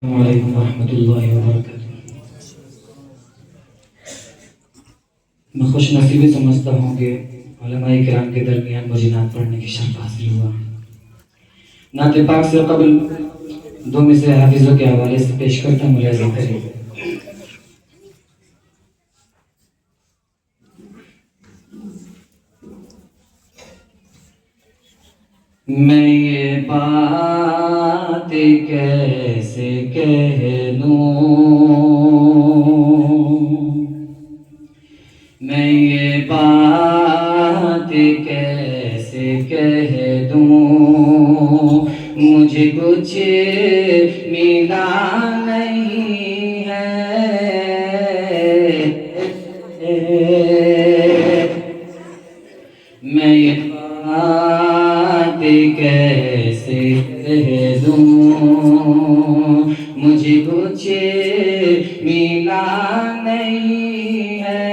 السلام علیکم ورحمۃ اللہ وبرکاتہ۔ میں خوش نصیبی سمجھتا ہوں کہ علماء کرام کے درمیان مجھے نعت پڑھنے کی شرف حاصل ہوا۔ نعت پاک سے قبل دو مصرع حافظوں کے حوالے سے پیش کرتا ہوں، ملاحظہ کریں۔ میں یہ بات کیسے کہہ دوں، میں یہ بات کیسے کہہ دوں، مجھے کچھ ملا نہیں ہے، میں یہ بات کیسے کہہ دوں، مجھے کچھ ملا نہیں ہے،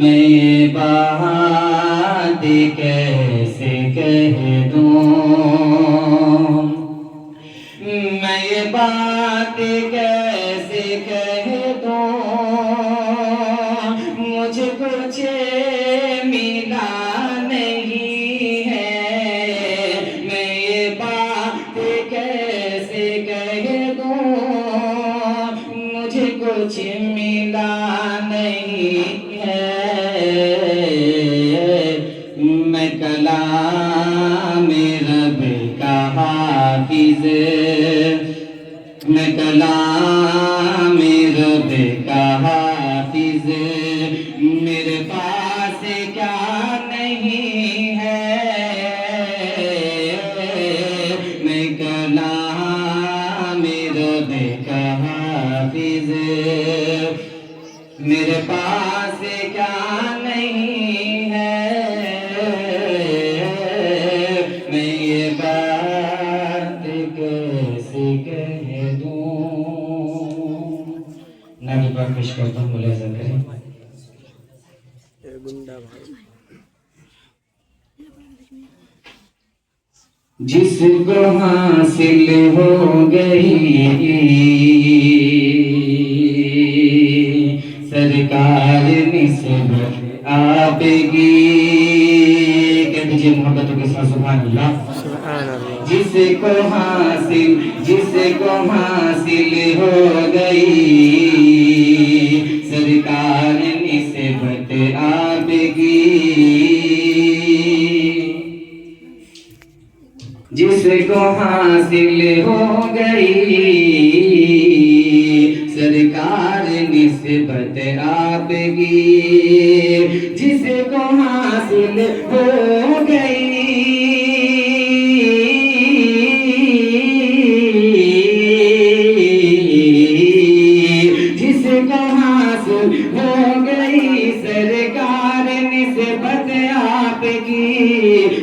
میں یہ بات کیسے کہہ دوں، میں یہ بات کیسے کہہ دوں، مجھے کچھ ملا نہیں ہے، میں یہ بات کیسے کہہ دوں، مجھے کچھ ملا نہیں ہے، میں کلام رب کا حافظ، میں کلام رب کا حافظ، میرے پاس کیا نہیں ہے، میں کلام رب کا حافظ، میرے پاس کیا نہیں ہے، میں یہ بات کیسے کہہ دوں۔ نعت پاک پیش کرتا ہوں، ملاحظہ کریں۔ جس کو حاصل ہو گئی سرکار نسبت آپ کی، کہہ دیجئے محبتوں کے ساتھ سبحان اللہ۔ جس کو حاصل ہو گئی سرکار نسبت آپ کی، جس کو حاصل ہو گئی سرکار نسبت آپ کی، جس کو حاصل ہو گئی جس کو حاصل ہو گئی سرکار نسبت آپ کی،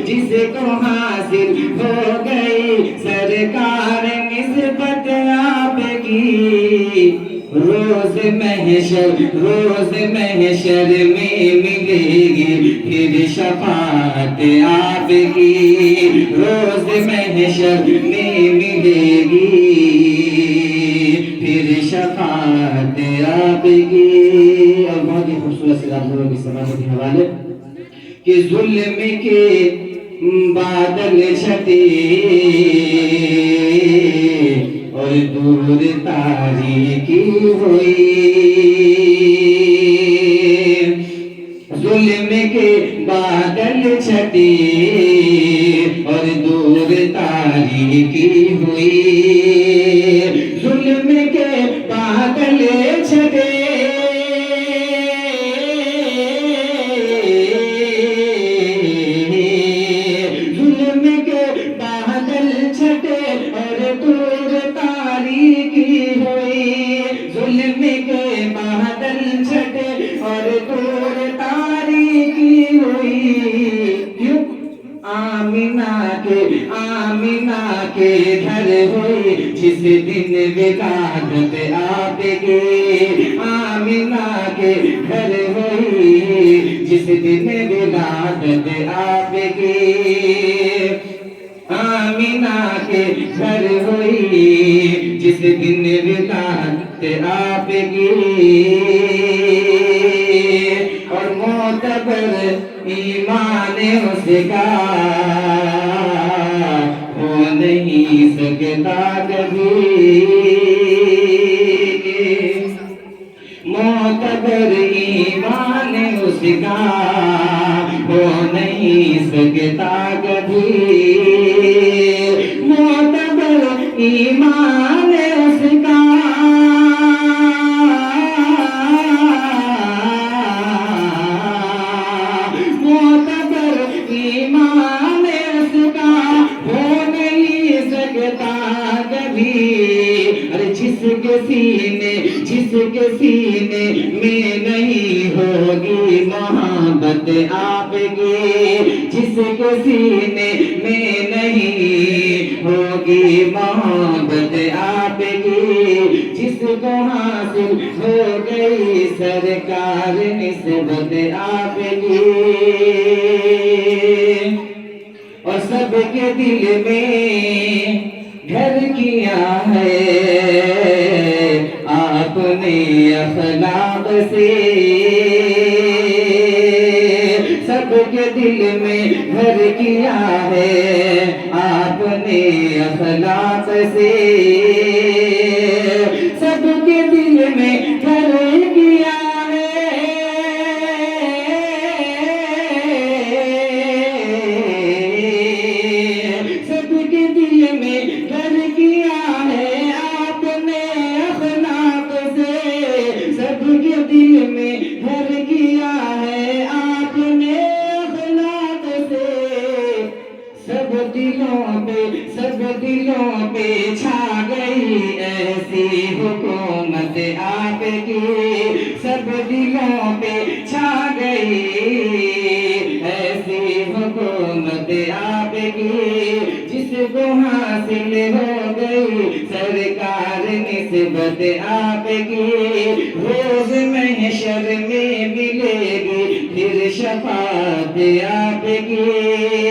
جس کو حاصل ہو گئی سرکار نسبت آپ کی، روز محشر میں ملے گی پھر شفاعت آپ کی، روز محشر میں ملے گی پھر شفاعت آپ کی۔ اور بہت ہی خوبصورت سی رات کی سماعت کے حوالے کہ ظلم کے بادل چھٹے اور دور تاریکی ہوئی، ظلم کے بادل چھٹے اور دور تاریکی ہوئی، ظلم کے بادل چھٹے آمینہ کے گھر ہوئی جس دن ولادت آپ کی، آمینہ کے گھر ہوئی جس دن ولادت آپ کی، آمینہ کے کے گھر ہوئی جس دن ولادت آپ کی، اور معتبر ایمان اس کا ہو نہیں سکتا کبھی، معتبر ایمان اس کا ہو نہیں سکتا کبھی، معتبر ایمان اس کا معتبر ایمان اس کا ہو نہیں سکتا کبھی، ارے جس کے سینے میں نہیں ہوگی محبت آپ کی، جس کے سینے میں نہیں ہوگی محبت آپ کی، جس کو حاصل ہو گئی سرکار نسبت آپ کی، اور سب کے دل میں گھر کیا ہے آپ نے اخلاق سے، سب کے دل میں گھر کیا ہے آپ نے اخلاق سے، سب کے دل میں گھر کیا ہے، سب کے دل میں گھر کیا ہے آپ نے اخلاق سے، سب کے دل میں گھر کیا ہے آپ نے اخلاق سے، سب دلوں پہ چھا گئی ایسی حکومت آپ کی، سب دلوں پہ چھا گئی ایسی حکومت آپ کی، جس کو حاصل ہو گئی سرکار نسبت آپ کی، روز محشر میں ملے گی پھر شفاعت آپ کی،